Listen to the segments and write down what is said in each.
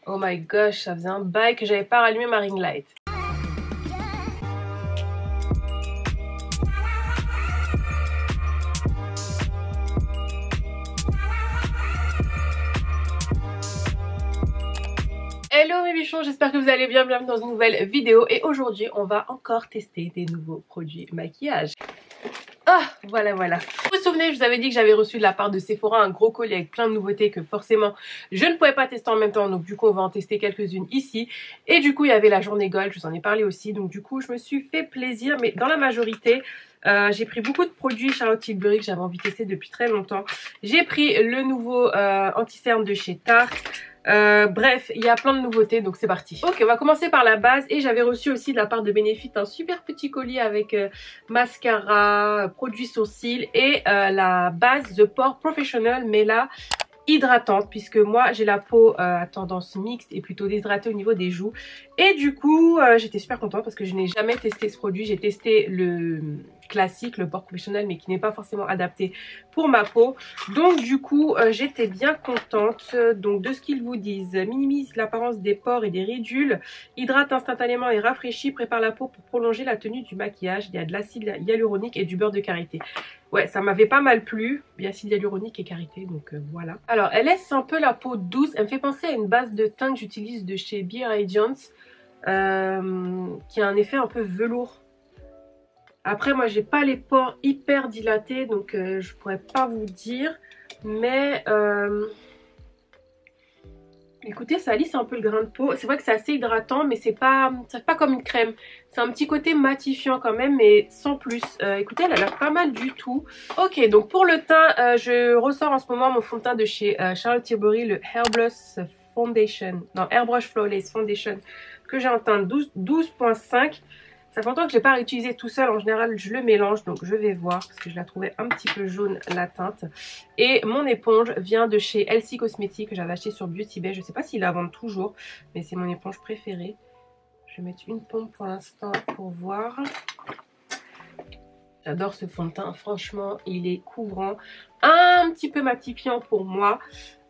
Oh my gosh, ça faisait un bail que j'avais pas rallumé ma ring light. Hello mes bichons, j'espère que vous allez bien, bienvenue dans une nouvelle vidéo. Et aujourd'hui, on va encore tester des nouveaux produits maquillage. Ah, voilà. Vous vous souvenez, je vous avais dit que j'avais reçu de la part de Sephora un gros colis avec plein de nouveautés que forcément je ne pouvais pas tester en même temps. Donc du coup, on va en tester quelques-unes ici. Et du coup, il y avait la journée Gold, je vous en ai parlé aussi. Donc du coup, je me suis fait plaisir. Mais dans la majorité, j'ai pris beaucoup de produits Charlotte Tilbury que j'avais envie de tester depuis très longtemps. J'ai pris le nouveau anti-cerne de chez Tarte. Bref, il y a plein de nouveautés, donc c'est parti. Ok, on va commencer par la base. Et j'avais reçu aussi de la part de Benefit un super petit colis avec mascara, produits sourcils et la base The Pore Professional, mais là hydratante, puisque moi j'ai la peau à tendance mixte et plutôt déshydratée au niveau des joues. Et du coup j'étais super contente parce que je n'ai jamais testé ce produit. J'ai testé le classique, le Pore Professional, mais qui n'est pas forcément adapté pour ma peau. Donc du coup j'étais bien contente. Donc de ce qu'ils vous disent: minimise l'apparence des pores et des ridules, hydrate instantanément et rafraîchit, prépare la peau pour prolonger la tenue du maquillage. Il y a de l'acide hyaluronique et du beurre de karité. Ouais, ça m'avait pas mal plu. Il y a acide hyaluronique et karité, donc voilà. Alors, elle laisse un peu la peau douce. Elle me fait penser à une base de teint que j'utilise de chez Be Radiance, qui a un effet un peu velours. Après, moi, j'ai pas les pores hyper dilatés, donc je pourrais pas vous dire. Mais écoutez, ça lisse un peu le grain de peau. C'est vrai que c'est assez hydratant, mais c'est pas comme une crème. C'est un petit côté matifiant quand même, mais sans plus. Écoutez, elle a l'air pas mal du tout. Ok, donc pour le teint, je ressors en ce moment mon fond de teint de chez Charlotte Tilbury, le Airbrush Flawless Foundation, que j'ai en teinte 12.5. Ça fait longtemps que je n'ai pas réutilisé tout seul. En général, je le mélange. Donc, je vais voir parce que je la trouvais un petit peu jaune, la teinte. Et mon éponge vient de chez Elsie Cosmetics que j'avais acheté sur Beauty Bay. Je ne sais pas s'ils la vendent toujours, mais c'est mon éponge préférée. Je vais mettre une pompe pour l'instant pour voir. J'adore ce fond de teint. Franchement, il est couvrant. Un petit peu matifiant pour moi.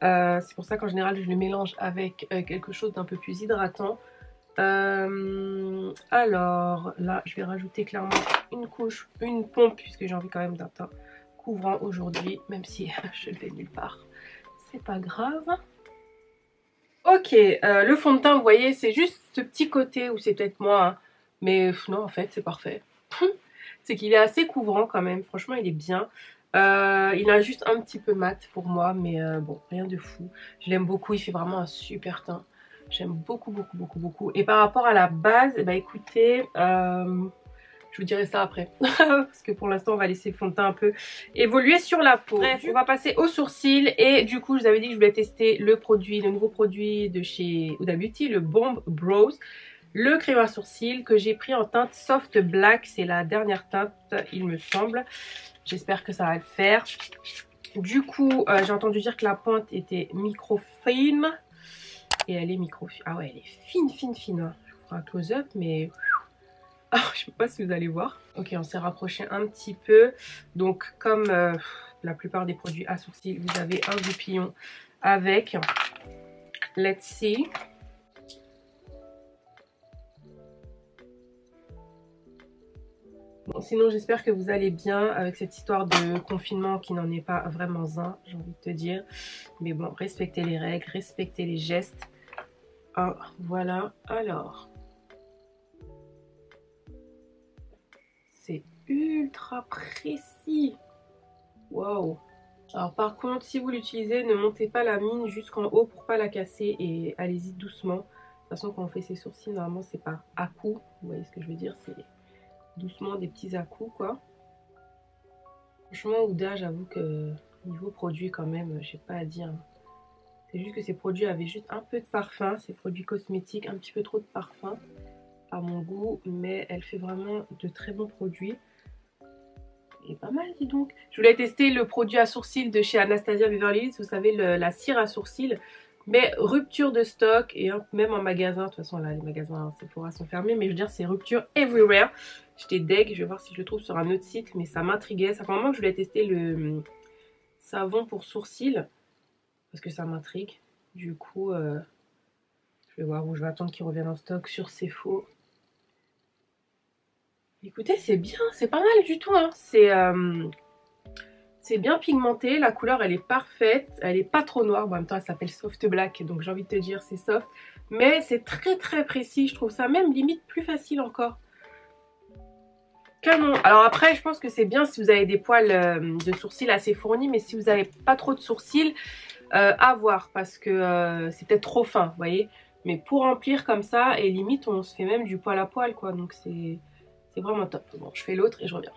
C'est pour ça qu'en général, je le mélange avec quelque chose d'un peu plus hydratant. Alors là je vais rajouter clairement une pompe, puisque j'ai envie quand même d'un teint couvrant aujourd'hui, même si je ne vais nulle part, c'est pas grave. Ok, le fond de teint, vous voyez, c'est juste ce petit côté où c'est peut-être moi, hein, mais non, en fait c'est parfait. C'est qu'il est assez couvrant quand même, franchement il est bien. Il a juste un petit peu mat pour moi, mais bon, rien de fou. Je l'aime beaucoup, il fait vraiment un super teint. J'aime beaucoup. Et par rapport à la base, bah écoutez, je vous dirai ça après. Parce que pour l'instant, on va laisser le fond de teint un peu évoluer sur la peau. Bref, on va passer aux sourcils. Et du coup, je vous avais dit que je voulais tester le nouveau produit de chez Huda Beauty, le Bomb Brows. Le crayon à sourcils que j'ai pris en teinte Soft Black. C'est la dernière teinte, il me semble. J'espère que ça va le faire. Du coup, j'ai entendu dire que la pointe était microfine. Et elle est microfine. Ah ouais, elle est fine. Hein. Je vous ferai un close-up, mais... Ah, je sais pas si vous allez voir. Ok, on s'est rapproché un petit peu. Donc, comme la plupart des produits à sourcils, vous avez un goupillon avec. Let's see. Bon, sinon, j'espère que vous allez bien avec cette histoire de confinement qui n'en est pas vraiment un, j'ai envie de te dire. Mais bon, respectez les règles, respectez les gestes. Ah, voilà, alors. C'est ultra précis. Waouh. Alors par contre, si vous l'utilisez, ne montez pas la mine jusqu'en haut pour pas la casser et allez-y doucement. De toute façon, quand on fait ses sourcils, normalement, c'est pas à coups. Vous voyez ce que je veux dire? C'est doucement des petits à coups, quoi. Franchement, Huda, j'avoue que niveau produit, quand même, j'ai pas à dire. C'est juste que ces produits avaient juste un peu de parfum. Ces produits cosmétiques, un petit peu trop de parfum à mon goût. Mais elle fait vraiment de très bons produits. Et pas mal, dis donc. Je voulais tester le produit à sourcils de chez Anastasia Beverly Hills. Vous savez, la cire à sourcils. Mais rupture de stock. Et même en magasin. De toute façon, là, les magasins Sephora sont fermés. Mais je veux dire, c'est rupture everywhere. J'étais deg. Je vais voir si je le trouve sur un autre site. Mais ça m'intriguait. Ça fait un moment que je voulais tester le savon pour sourcils. Parce que ça m'intrigue. Du coup, Je vais voir où je vais attendre qu'il revienne en stock sur Sephora. Écoutez, c'est bien, c'est pas mal du tout, hein. C'est bien pigmenté, la couleur elle est parfaite, elle est pas trop noire, bon, en même temps elle s'appelle soft black, donc j'ai envie de te dire c'est soft, mais c'est très très précis, je trouve ça même limite plus facile encore. Canon. Alors après je pense que c'est bien si vous avez des poils de sourcils assez fournis, mais si vous n'avez pas trop de sourcils, à voir, parce que c'est peut-être trop fin, vous voyez. Mais pour remplir comme ça, et limite on se fait même du poil à poil quoi, donc c'est vraiment top. Bon, je fais l'autre et je reviens.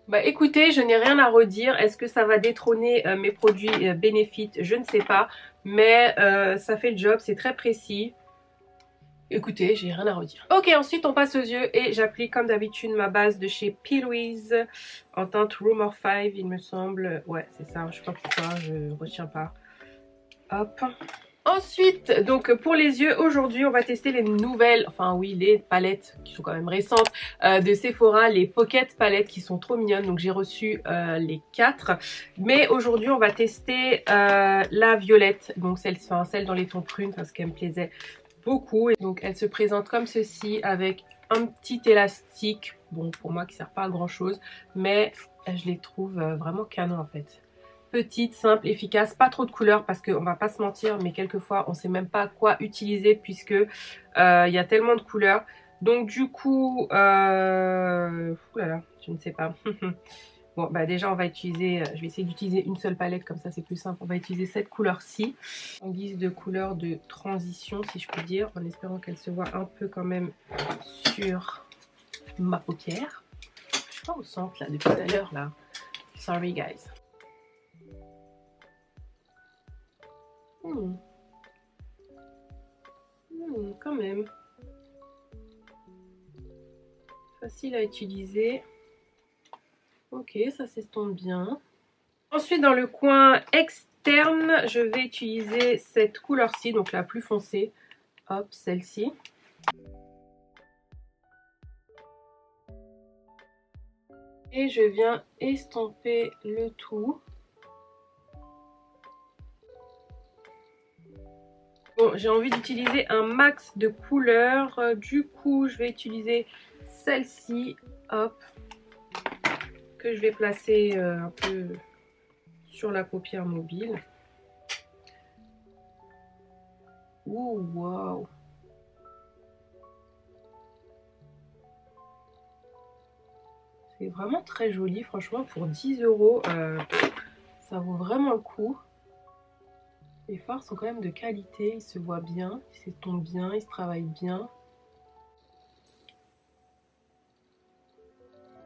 Bah écoutez, je n'ai rien à redire. Est-ce que ça va détrôner mes produits Benefit? Je ne sais pas. Mais ça fait le job, c'est très précis. Écoutez, j'ai rien à redire. Ok, ensuite on passe aux yeux et j'applique comme d'habitude ma base de chez P. Louise en teinte Rumor 5, il me semble. Ouais, c'est ça, je sais pas pourquoi, je retiens pas. Hop. Ensuite, donc pour les yeux, aujourd'hui on va tester les nouvelles, enfin oui, les palettes qui sont quand même récentes de Sephora, les Pocket palettes qui sont trop mignonnes. Donc j'ai reçu les 4. Mais aujourd'hui on va tester la violette, donc celle dans les tons prunes parce qu'elle me plaisait beaucoup. Et donc elle se présente comme ceci avec un petit élastique, bon pour moi qui sert pas à grand chose, mais je les trouve vraiment canon en fait. Petite, simple, efficace, pas trop de couleurs parce qu'on va pas se mentir, mais quelquefois on sait même pas quoi utiliser puisque y a tellement de couleurs. Donc du coup, oulala, je ne sais pas. Bon bah déjà on va utiliser, je vais essayer d'utiliser une seule palette comme ça c'est plus simple. On va utiliser cette couleur-ci en guise de couleur de transition si je puis dire, en espérant qu'elle se voit un peu quand même sur ma paupière. Je suis pas au centre là depuis tout à l'heure là. Sorry guys. Quand même. Facile à utiliser. Ok, ça s'estompe bien. Ensuite, dans le coin externe, je vais utiliser cette couleur-ci, donc la plus foncée. Hop, celle-ci. Et je viens estomper le tout. Bon, j'ai envie d'utiliser un max de couleurs. Du coup, je vais utiliser celle-ci. Hop. Que je vais placer un peu sur la paupière mobile. Ouh, waouh. C'est vraiment très joli. Franchement, pour 10 €, ça vaut vraiment le coup. Les fards sont quand même de qualité. Ils se voient bien, ils s'estompent bien, ils se travaillent bien.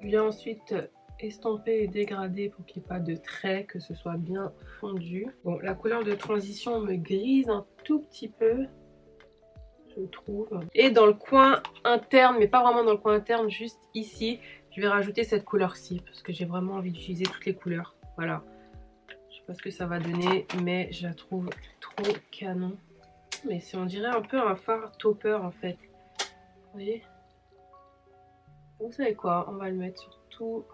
Je viens ensuite estomper et dégrader pour qu'il n'y ait pas de traits, que ce soit bien fondu. Bon, la couleur de transition me grise un tout petit peu, je trouve. Et dans le coin interne, mais pas vraiment dans le coin interne, juste ici, je vais rajouter cette couleur-ci parce que j'ai vraiment envie d'utiliser toutes les couleurs. Voilà. Je sais pas ce que ça va donner, mais je la trouve trop canon. Mais c'est, on dirait un peu un fard topper en fait. Vous voyez? Vous savez quoi? On va le mettre sur tout.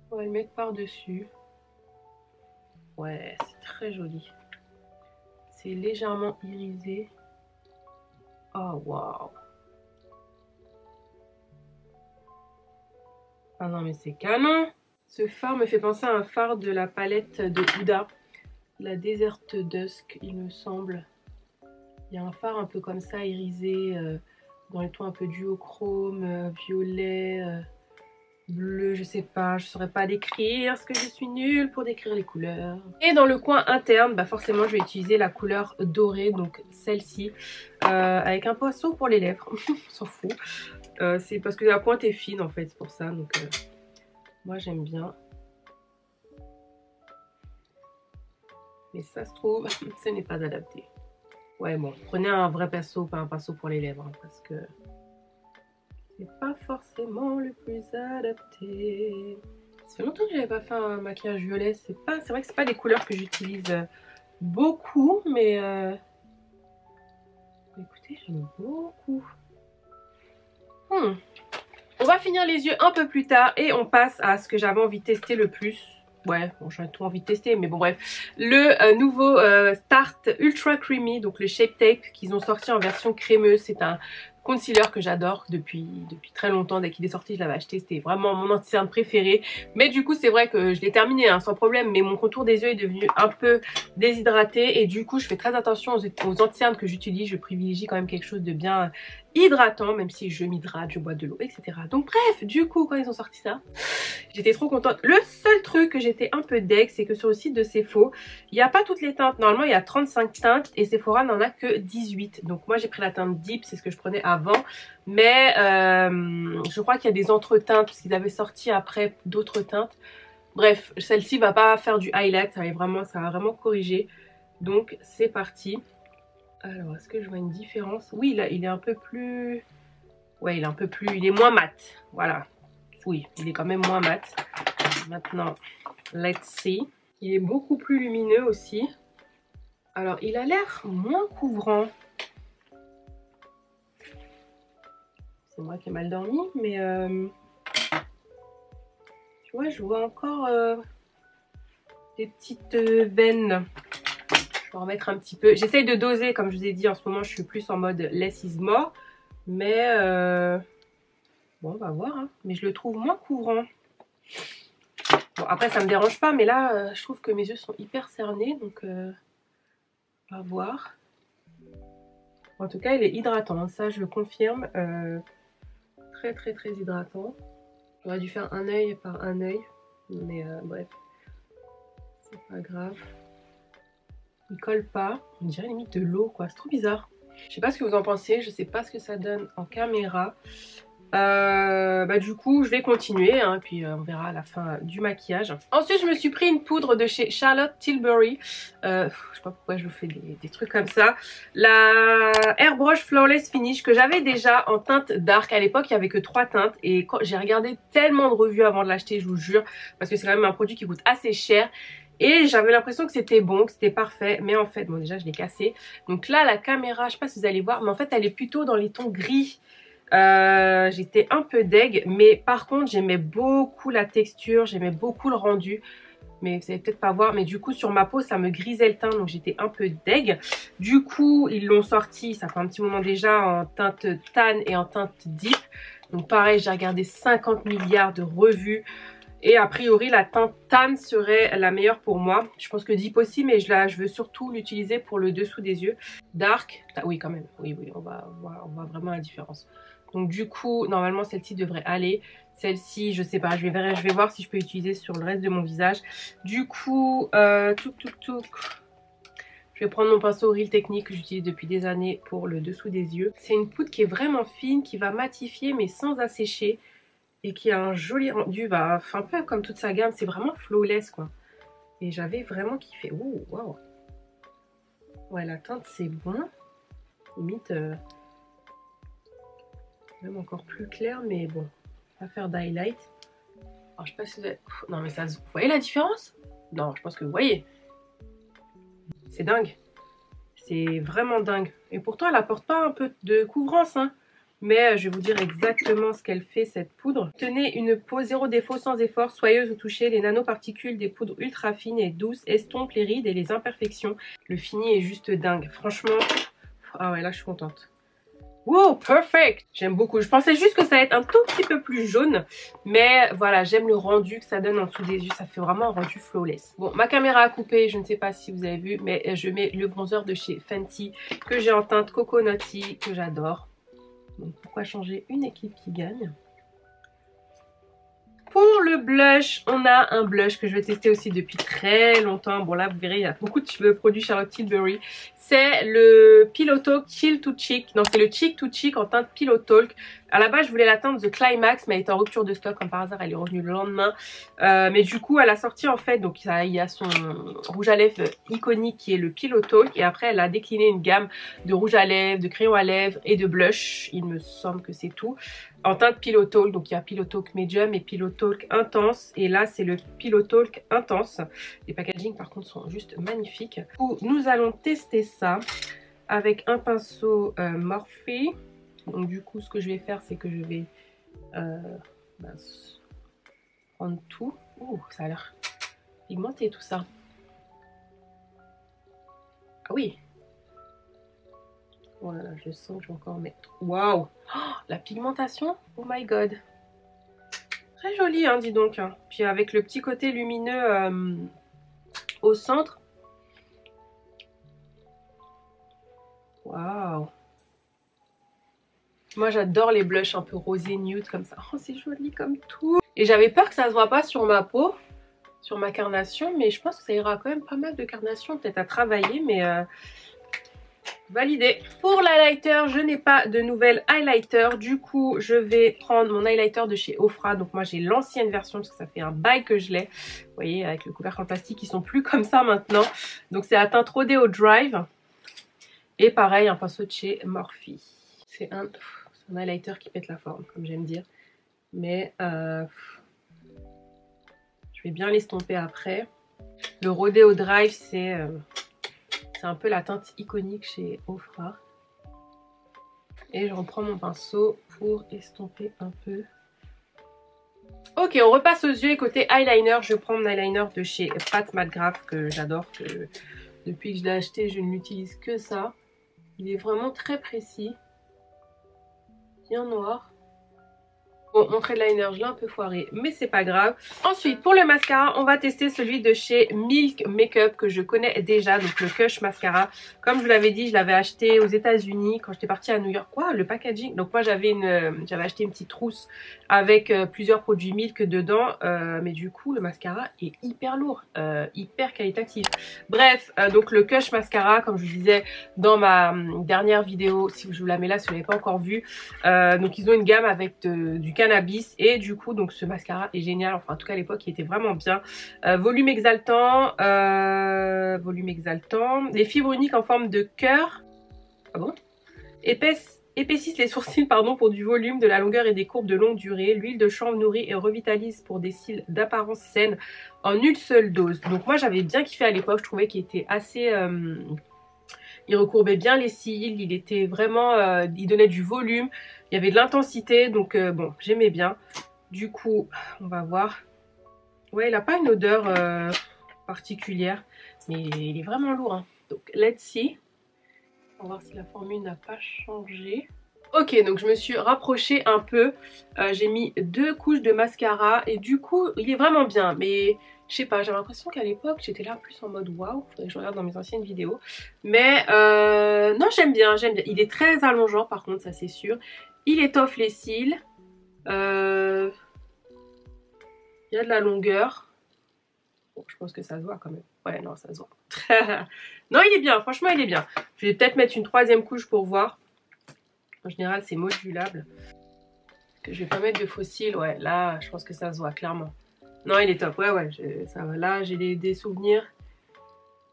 On va le mettre par-dessus. Ouais, c'est très joli. C'est légèrement irisé. Oh, waouh. Ah non, mais c'est canon. Ce fard me fait penser à un fard de la palette de Huda. La Desert Dusk, il me semble. Il y a un fard un peu comme ça, irisé, dans les tons un peu duochrome, violet, bleu, je sais pas, je saurais pas décrire parce que je suis nulle pour décrire les couleurs. Et dans le coin interne, bah forcément je vais utiliser la couleur dorée, donc celle-ci, avec un pinceau pour les lèvres, on s'en fout. C'est parce que la pointe est fine en fait, c'est pour ça, donc moi j'aime bien. Mais ça se trouve, ce n'est pas adapté. Ouais bon, prenez un vrai pinceau, pas un pinceau pour les lèvres, hein, parce que c'est pas forcément le plus adapté. Ça fait longtemps que j'avais pas fait un maquillage violet. C'est vrai que c'est pas des couleurs que j'utilise beaucoup, mais écoutez, j'aime beaucoup. On va finir les yeux un peu plus tard et on passe à ce que j'avais envie de tester le plus. Ouais, bon, j'ai tout envie de tester, mais bon bref. Le nouveau Tarte Ultra Creamy, donc le Shape Tape qu'ils ont sorti en version crémeuse. C'est un concealer que j'adore depuis très longtemps. Dès qu'il est sorti, je l'avais acheté. C'était vraiment mon anti-cerne préféré. Mais du coup, c'est vrai que je l'ai terminé hein, sans problème. Mais mon contour des yeux est devenu un peu déshydraté. Et du coup, je fais très attention aux anti-cernes que j'utilise. Je privilégie quand même quelque chose de bien hydratant, même si je m'hydrate, je bois de l'eau, etc. Donc bref, du coup, quand ils ont sorti ça, j'étais trop contente. Le seul truc que j'étais un peu deg, c'est que sur le site de Sephora, il n'y a pas toutes les teintes. Normalement, il y a 35 teintes et Sephora n'en a que 18. Donc moi, j'ai pris la teinte Deep, c'est ce que je prenais avant. Mais je crois qu'il y a des entre-teintes parce qu'ils avaient sorti après d'autres teintes. Bref, celle-ci va pas faire du highlight, ça va vraiment corriger. Donc c'est parti. Alors, est-ce que je vois une différence? Oui, là, il est un peu plus... Ouais, il est moins mat. Voilà. Oui, il est quand même moins mat. Maintenant, let's see. Il est beaucoup plus lumineux aussi. Alors, il a l'air moins couvrant. C'est moi qui ai mal dormi, mais... tu vois, je vois encore des petites veines. Je vais en remettre un petit peu. J'essaye de doser, comme je vous ai dit, en ce moment, je suis plus en mode less is more. Mais... bon, on va voir. Hein. Mais je le trouve moins couvrant. Bon, après, ça me dérange pas, mais là, je trouve que mes yeux sont hyper cernés, donc on va voir. En tout cas, il est hydratant, hein, ça je le confirme. Très très très hydratant. J'aurais dû faire un œil par un œil, mais bref, c'est pas grave. Il colle pas, on dirait limite de l'eau quoi, c'est trop bizarre. Je sais pas ce que vous en pensez, je sais pas ce que ça donne en caméra. Du coup je vais continuer hein, puis on verra à la fin du maquillage. Ensuite je me suis pris une poudre de chez Charlotte Tilbury. Je sais pas pourquoi je vous fais des trucs comme ça. La Airbrush Flawless Finish que j'avais déjà en teinte dark. À l'époque il y avait que 3 teintes et quand j'ai regardé tellement de revues avant de l'acheter, je vous jure, parce que c'est quand même un produit qui coûte assez cher. Et j'avais l'impression que c'était bon, que c'était parfait. Mais en fait, bon déjà je l'ai cassé. Donc là la caméra, je sais pas si vous allez voir, mais en fait elle est plutôt dans les tons gris. J'étais un peu deg, mais par contre j'aimais beaucoup la texture, j'aimais beaucoup le rendu, mais vous allez peut-être pas voir, mais du coup sur ma peau ça me grisait le teint, donc j'étais un peu deg. Du coup ils l'ont sorti, ça fait un petit moment déjà, en teinte tan et en teinte deep. Donc pareil, j'ai regardé 50 milliards de revues et a priori la teinte tan serait la meilleure pour moi. Je pense que deep aussi, mais je veux surtout l'utiliser pour le dessous des yeux. Dark, oui quand même, oui on voit vraiment la différence. Donc du coup, normalement celle-ci devrait aller. Celle-ci, je sais pas, je vais voir si je peux l'utiliser sur le reste de mon visage. Du coup, je vais prendre mon pinceau Real Technique que j'utilise depuis des années pour le dessous des yeux. C'est une poudre qui est vraiment fine, qui va matifier mais sans assécher. Et qui a un joli rendu, un peu comme toute sa gamme, c'est vraiment flawless quoi. Et j'avais vraiment kiffé. Ouh, waouh. Ouais, la teinte c'est bon. Limite... même encore plus clair, mais bon, on va faire d'highlight. Alors je sais pas si vous avez... Non mais ça, vous voyez la différence? Non, je pense que vous voyez. C'est dingue. C'est vraiment dingue. Et pourtant elle apporte pas un peu de couvrance, hein. Mais je vais vous dire exactement ce qu'elle fait cette poudre. Tenez une peau zéro défaut sans effort, soyeuse au toucher. Les nanoparticules des poudres ultra fines et douces estompent les rides et les imperfections. Le fini est juste dingue. Franchement, ah ouais là je suis contente. Wow, perfect! J'aime beaucoup. Je pensais juste que ça allait être un tout petit peu plus jaune. Mais voilà, j'aime le rendu que ça donne en dessous des yeux. Ça fait vraiment un rendu flawless. Bon, ma caméra a coupé. Je ne sais pas si vous avez vu. Mais je mets le bronzer de chez Fenty que j'ai en teinte Coconutty que j'adore. Donc pourquoi changer une équipe qui gagne? Pour le blush, on a un blush que je vais tester aussi depuis très longtemps. Bon là vous verrez, il y a beaucoup de produits Charlotte Tilbury. C'est le Pillow Talk Chill to Cheek. Donc c'est le Cheek to Cheek en teinte Pillow Talk. À la base je voulais la teinte The Climax, mais elle est en rupture de stock comme par hasard, elle est revenue le lendemain. Mais du coup elle a sorti en fait, donc il y a son rouge à lèvres iconique qui est le Pillow Talk. Et après elle a décliné une gamme de rouge à lèvres, de crayon à lèvres et de blush. Il me semble que c'est tout. En teinte Pillow Talk, donc il y a Pillow Talk Medium et Pillow Talk Intense. Et là c'est le Pillow Talk Intense. Les packaging par contre sont juste magnifiques. Du coup, nous allons tester ça avec un pinceau Morphe. Donc du coup ce que je vais faire c'est que je vais prendre tout. Ouh, ça a l'air pigmenté tout ça. Ah oui. Voilà, je sens que je vais encore mettre. Waouh, la pigmentation, oh my god. Très joli, hein, dis donc. Puis avec le petit côté lumineux au centre. Waouh. Moi, j'adore les blushs un peu rosé nude comme ça. Oh, c'est joli comme tout. Et j'avais peur que ça se voit pas sur ma peau, sur ma carnation, mais je pense que ça ira quand même pas mal de carnation, peut-être à travailler, mais validé. Pour l'highlighter, je n'ai pas de nouvel highlighter. Du coup, je vais prendre mon highlighter de chez Ofra. Donc moi, j'ai l'ancienne version parce que ça fait un bail que je l'ai. Vous voyez, avec le couvercle en plastique, ils sont plus comme ça maintenant. Donc c'est la teinte Rodeo Drive. Et pareil, un pinceau de chez Morphe. C'est un highlighter qui pète la forme, comme j'aime dire. Mais je vais bien l'estomper après. Le Rodeo Drive, c'est un peu la teinte iconique chez Ofra. Et je reprends mon pinceau pour estomper un peu. Ok, on repasse aux yeux. Et côté eyeliner, je prends mon eyeliner de chez Pat McGrath que j'adore. Que depuis que je l'ai acheté, je ne l'utilise que ça. Il est vraiment très précis. Bien noir. Bon, mon trait de liner, je l'ai un peu foiré, mais c'est pas grave. Ensuite, pour le mascara, on va tester celui de chez Milk Makeup que je connais déjà, donc le Kush Mascara. Comme je vous l'avais dit, je l'avais acheté aux États-Unis quand j'étais partie à New York. Wow, le packaging. Donc moi, j'avais acheté une petite trousse avec plusieurs produits Milk dedans, mais du coup, le mascara est hyper lourd, hyper qualitatif. Bref, donc le Kush Mascara, comme je vous disais dans ma dernière vidéo, si je vous la mets là, si vous ne l'avez pas encore vu, donc ils ont une gamme avec du cannabis et du coup donc ce mascara est génial, enfin en tout cas à l'époque il était vraiment bien. Volume exaltant, les fibres uniques en forme de cœur, ah bon, épaississent les sourcils pardon pour du volume, de la longueur et des courbes de longue durée. L'huile de chanvre nourrit et revitalise pour des cils d'apparence saine en une seule dose. Donc moi j'avais bien kiffé à l'époque, je trouvais qu'il était assez il recourbait bien les cils, il était vraiment, il donnait du volume, il y avait de l'intensité, donc bon, j'aimais bien. Du coup, on va voir. Ouais, il n'a pas une odeur particulière, mais il est vraiment lourd, hein. Donc, let's see. On va voir si la formule n'a pas changé. Ok, donc je me suis rapprochée un peu. J'ai mis 2 couches de mascara et du coup, il est vraiment bien, mais... Je sais pas, j'avais l'impression qu'à l'époque j'étais là plus en mode waouh, faudrait que je regarde dans mes anciennes vidéos. Mais non, j'aime bien, j'aime bien. Il est très allongeant par contre, ça c'est sûr. Il étoffe les cils. Il y a de la longueur. Bon, je pense que ça se voit quand même. Ouais, non, ça se voit. Non, il est bien, franchement il est bien. Je vais peut-être mettre une 3e couche pour voir. En général c'est modulable. Que je vais pas mettre de faux cils, ouais, là je pense que ça se voit clairement. Non, il est top, ouais, ça va. Là, j'ai des souvenirs.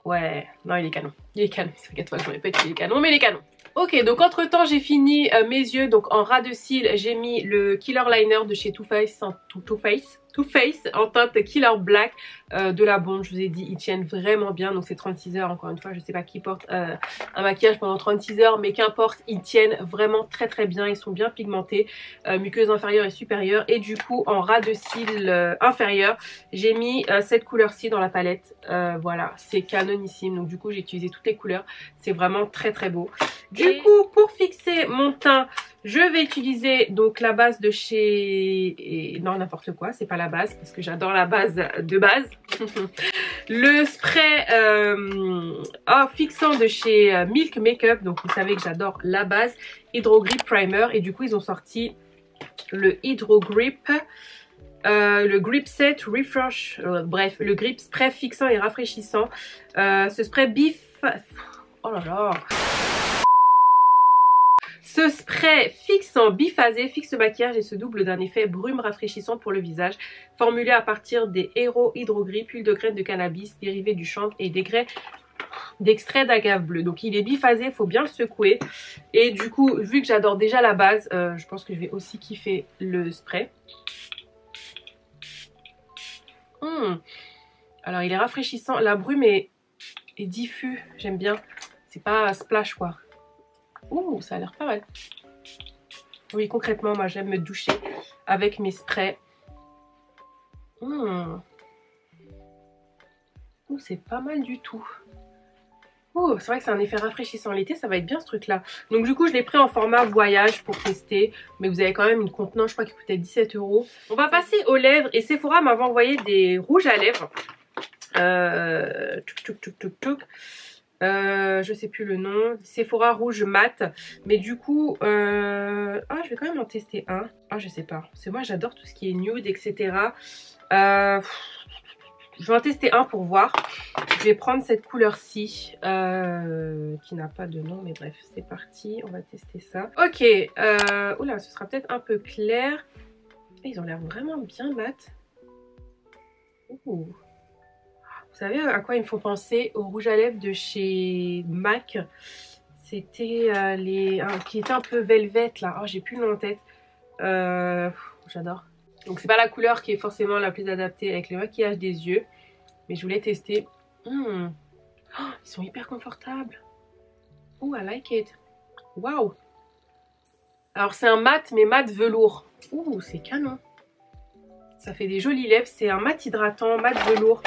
Ouais, non, il est canon. Il est canon, ça fait 4 fois que je me répète qu'il est canon, mais il est canon. Ok, donc entre temps, j'ai fini mes yeux. Donc en ras de cils, j'ai mis le Killer Liner de chez Too Faced en teinte Killer Black de la Bond. Je vous ai dit, ils tiennent vraiment bien. Donc c'est 36 heures, encore une fois, je sais pas qui porte un maquillage pendant 36 heures, mais qu'importe, ils tiennent vraiment très très bien. Ils sont bien pigmentés, muqueuse inférieure et supérieure. Et du coup, en ras de cils inférieur, j'ai mis cette couleur-ci dans la palette. Voilà, c'est canonissime. Donc du coup, j'ai utilisé toutes les couleurs. C'est vraiment très très beau. Du coup, pour fixer mon teint, je vais utiliser donc la base de chez... Non, n'importe quoi, c'est pas la base parce que j'adore la base de base. Le spray fixant de chez Milk Makeup. Donc vous savez que j'adore la base. Hydro Grip Primer. Et du coup, ils ont sorti le Hydro Grip. Le Grip Set Refresh. Bref, le Grip Spray fixant et rafraîchissant. Ce spray Oh là là. Ce spray fixant biphasé fixe le maquillage et se double d'un effet brume rafraîchissant pour le visage, formulé à partir des Hero Hydro Grip, huile de graines de cannabis, dérivés du chanvre et d'extrait d'agave bleue. Donc il est biphasé, il faut bien le secouer. Et du coup, vu que j'adore déjà la base, je pense que je vais aussi kiffer le spray. Alors il est rafraîchissant, la brume est diffus, j'aime bien. C'est pas splash quoi. Ouh, ça a l'air pas mal. Oui, concrètement, moi j'aime me doucher avec mes sprays. Oh, c'est pas mal du tout. Oh, c'est vrai que c'est un effet rafraîchissant l'été, ça va être bien ce truc là. Donc du coup je l'ai pris en format voyage pour tester. Mais vous avez quand même une contenance, je crois qu'il coûtait 17 €. On va passer aux lèvres et Sephora m'avait envoyé des rouges à lèvres. Je sais plus le nom. Sephora rouge mat. Mais du coup, je vais quand même en tester un. Ah, je sais pas. C'est moi j'adore tout ce qui est nude, etc. Je vais en tester un pour voir. Je vais prendre cette couleur-ci, qui n'a pas de nom, mais bref, c'est parti. On va tester ça. Ok, oula, ce sera peut-être un peu clair. Ils ont l'air vraiment bien mat. Ouh. Vous savez à quoi il me faut penser? Au rouge à lèvres de chez MAC. C'était qui était un peu velvet là. Oh, j'ai plus le nom en tête. J'adore. Donc c'est pas la couleur qui est forcément la plus adaptée avec le maquillage des yeux. Mais je voulais tester. Oh, ils sont hyper confortables. Oh, I like it. Waouh. Alors c'est un mat, mais mat velours. Ouh, c'est canon. Ça fait des jolies lèvres. C'est un mat hydratant, mat velours.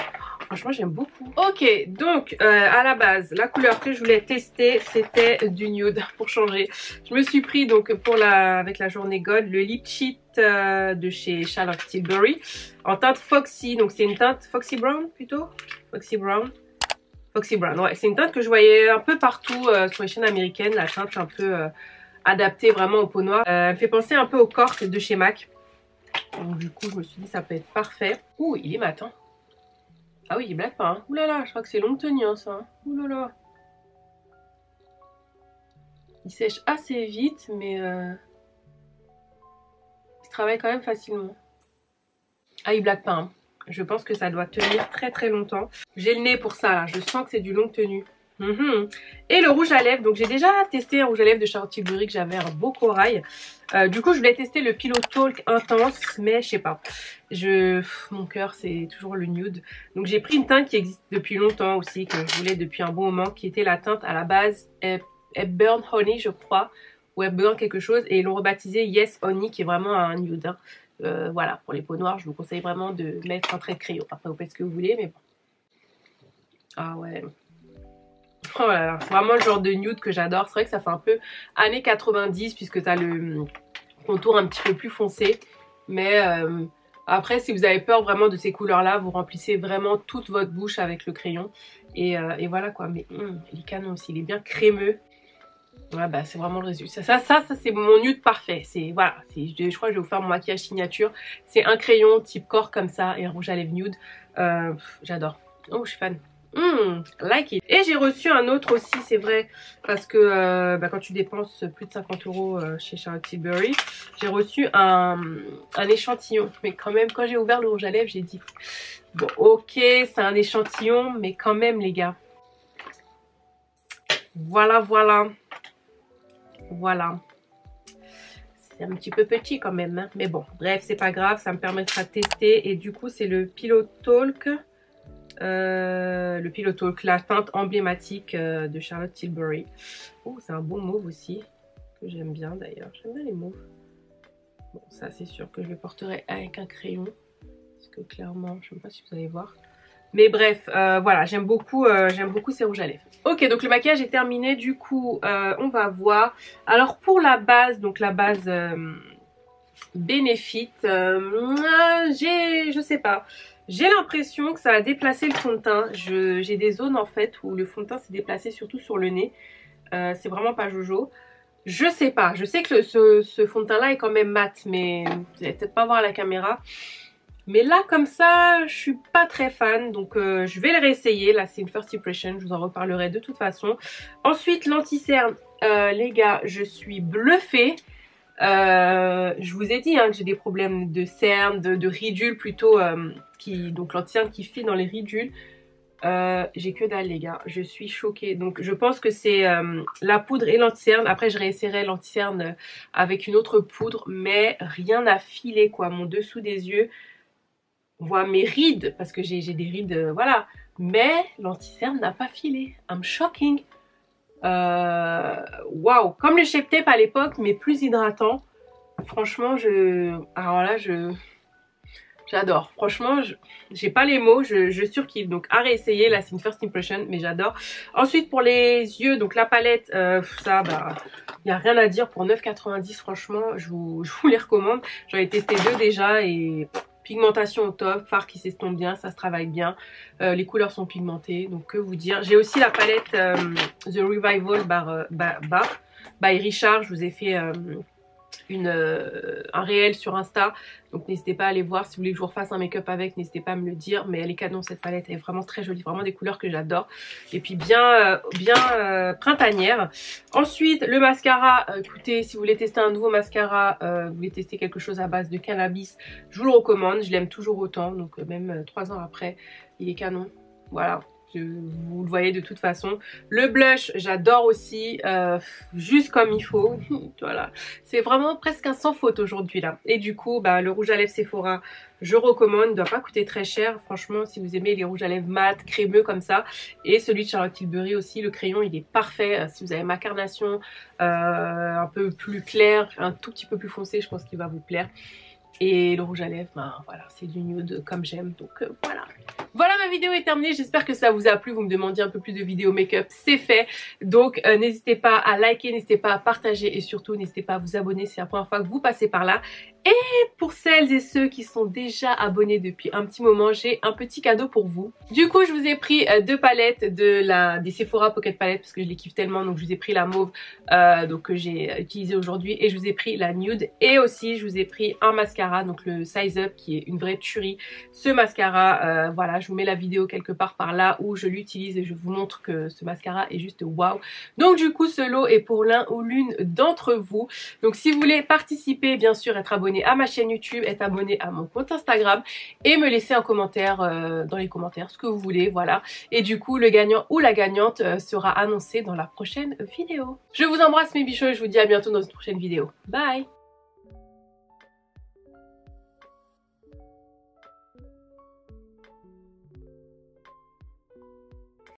Franchement, j'aime beaucoup. Ok, donc à la base, la couleur que je voulais tester, c'était du nude pour changer. Je me suis pris donc avec la journée Gold, le Lip Cheat de chez Charlotte Tilbury en teinte Foxy. Donc c'est une teinte Foxy Brown plutôt. Foxy Brown. Foxy Brown, ouais. C'est une teinte que je voyais un peu partout sur les chaînes américaines. La teinte un peu adaptée vraiment aux peaux noires. Elle me fait penser un peu au Cork de chez MAC. Donc du coup, je me suis dit ça peut être parfait. Ouh, il est mat, hein. Ah oui, il blague pas. Hein. Ouh là là, je crois que c'est longue tenue, hein, ça. Hein. Ouh là là. Il sèche assez vite, mais il se travaille quand même facilement. Ah, il blague pas. Hein. Je pense que ça doit tenir très très longtemps. J'ai le nez pour ça, là. Je sens que c'est du longue tenue. Et le rouge à lèvres. Donc j'ai déjà testé un rouge à lèvres de Charlotte Tilbury que j'avais un beau corail. Du coup je voulais tester le Pillow Talk intense, mais je sais pas. Mon cœur c'est toujours le nude. Donc j'ai pris une teinte qui existe depuis longtemps aussi, que je voulais depuis un bon moment, qui était la teinte à la base Hepburn Honey je crois, ou Hepburn quelque chose, et ils l'ont rebaptisé Yes Honey, qui est vraiment un nude. Hein. Voilà, pour les peaux noires je vous conseille vraiment de mettre un trait de crayon. Après vous faites ce que vous voulez, mais bon. Ah ouais. Oh là là, c'est vraiment le genre de nude que j'adore. C'est vrai que ça fait un peu années 90 puisque tu as le contour un petit peu plus foncé. Mais après, si vous avez peur vraiment de ces couleurs-là, vous remplissez vraiment toute votre bouche avec le crayon. Et voilà quoi. Mais il est canon aussi, il est bien crémeux. Ouais, bah c'est vraiment le résultat. Ça c'est mon nude parfait. Voilà, je crois que je vais vous faire mon maquillage signature. C'est un crayon type corps comme ça et un rouge à lèvres nude. J'adore. Oh, je suis fan. Like it. Et j'ai reçu un autre aussi, c'est vrai, parce que quand tu dépenses plus de 50 € chez Charlotte Tilbury, j'ai reçu un échantillon. Mais quand même, quand j'ai ouvert le rouge à lèvres, j'ai dit bon, ok, c'est un échantillon, mais quand même, les gars. Voilà, voilà. Voilà. C'est un petit peu petit quand même, hein. Mais bon, bref, c'est pas grave, ça me permettra de tester. Et du coup, c'est le Pillow Talk. Le Pillow Talk, la teinte emblématique de Charlotte Tilbury. Oh, c'est un beau mauve aussi, que j'aime bien d'ailleurs. J'aime bien les mauves. Bon, ça c'est sûr que je le porterai avec un crayon. Parce que clairement, je ne sais pas si vous allez voir. Mais bref, voilà, j'aime beaucoup ces rouges à lèvres. Ok, donc le maquillage est terminé. Du coup, on va voir. Alors pour la base, donc la base Benefit, je sais pas. J'ai l'impression que ça a déplacé le fond de teint. J'ai des zones en fait où le fond de teint s'est déplacé, surtout sur le nez. C'est vraiment pas jojo. Je sais pas. Je sais que ce fond de teint là est quand même mat, mais vous allez peut-être pas voir à la caméra. Mais là comme ça, je suis pas très fan. Donc je vais le réessayer. Là c'est une first impression. Je vous en reparlerai de toute façon. Ensuite l'anti-cerne. Les gars, je suis bluffée. Je vous ai dit hein, que j'ai des problèmes de cernes, de ridules plutôt, donc l'anti-cerne qui file dans les ridules. J'ai que dalle les gars, je suis choquée. Donc je pense que c'est la poudre et l'anti-cerne. Après je réessayerai l'anti-cerne avec une autre poudre, mais rien n'a filé quoi. Mon dessous des yeux, on voit mes rides parce que j'ai des rides, voilà. Mais l'anti-cerne n'a pas filé. I'm shocking. Waouh, comme le Shape Tape à l'époque mais plus hydratant. Franchement alors là J'adore. Franchement, j'ai pas les mots, je surkiffe. Donc à réessayer, là c'est une first impression, mais j'adore. Ensuite pour les yeux, donc la palette, ça bah il n'y a rien à dire pour 9,90 franchement, je vous les recommande. J'en ai testé 2 déjà et pigmentation au top, fard qui s'estompe bien, ça se travaille bien. Les couleurs sont pigmentées, donc que vous dire. J'ai aussi la palette The Revival by Richard, je vous ai fait un réel sur Insta, donc n'hésitez pas à aller voir. Si vous voulez que je vous refasse un make-up avec, n'hésitez pas à me le dire, mais elle est canon cette palette, elle est vraiment très jolie, vraiment des couleurs que j'adore et puis bien printanière. Ensuite le mascara, écoutez, si vous voulez tester un nouveau mascara, vous voulez tester quelque chose à base de cannabis, je vous le recommande, je l'aime toujours autant, donc même 3 ans après il est canon, voilà. Vous le voyez de toute façon. Le blush, j'adore aussi, juste comme il faut. Voilà, c'est vraiment presque un sans faute aujourd'hui là. Et du coup, bah, le rouge à lèvres Sephora, je recommande, il ne doit pas coûter très cher. Franchement, si vous aimez les rouges à lèvres mat, crémeux comme ça. Et celui de Charlotte Tilbury aussi, le crayon, il est parfait. Si vous avez ma carnation un peu plus clair, un tout petit peu plus foncé, je pense qu'il va vous plaire. Et le rouge à lèvres, ben voilà, c'est du nude comme j'aime, donc voilà. Voilà, ma vidéo est terminée, j'espère que ça vous a plu. Vous me demandiez un peu plus de vidéos make-up, c'est fait. Donc n'hésitez pas à liker, n'hésitez pas à partager et surtout n'hésitez pas à vous abonner si c'est la première fois que vous passez par là. Et pour celles et ceux qui sont déjà abonnés depuis un petit moment, j'ai un petit cadeau pour vous. Du coup, je vous ai pris 2 palettes des Sephora Pocket Palette parce que je les kiffe tellement. Donc je vous ai pris la mauve donc que j'ai utilisée aujourd'hui et je vous ai pris la nude. Et aussi, je vous ai pris un mascara, donc le Size Up qui est une vraie tuerie. Ce mascara, voilà, je vous mets la vidéo quelque part par là où je l'utilise et je vous montre que ce mascara est juste waouh. Donc du coup, ce lot est pour l'un ou l'une d'entre vous. Donc si vous voulez participer, bien sûr, être abonné à ma chaîne YouTube, être abonné à mon compte Instagram et me laisser un commentaire dans les commentaires, ce que vous voulez, voilà. Et du coup, le gagnant ou la gagnante sera annoncé dans la prochaine vidéo. Je vous embrasse mes bichons et je vous dis à bientôt dans une prochaine vidéo. Bye!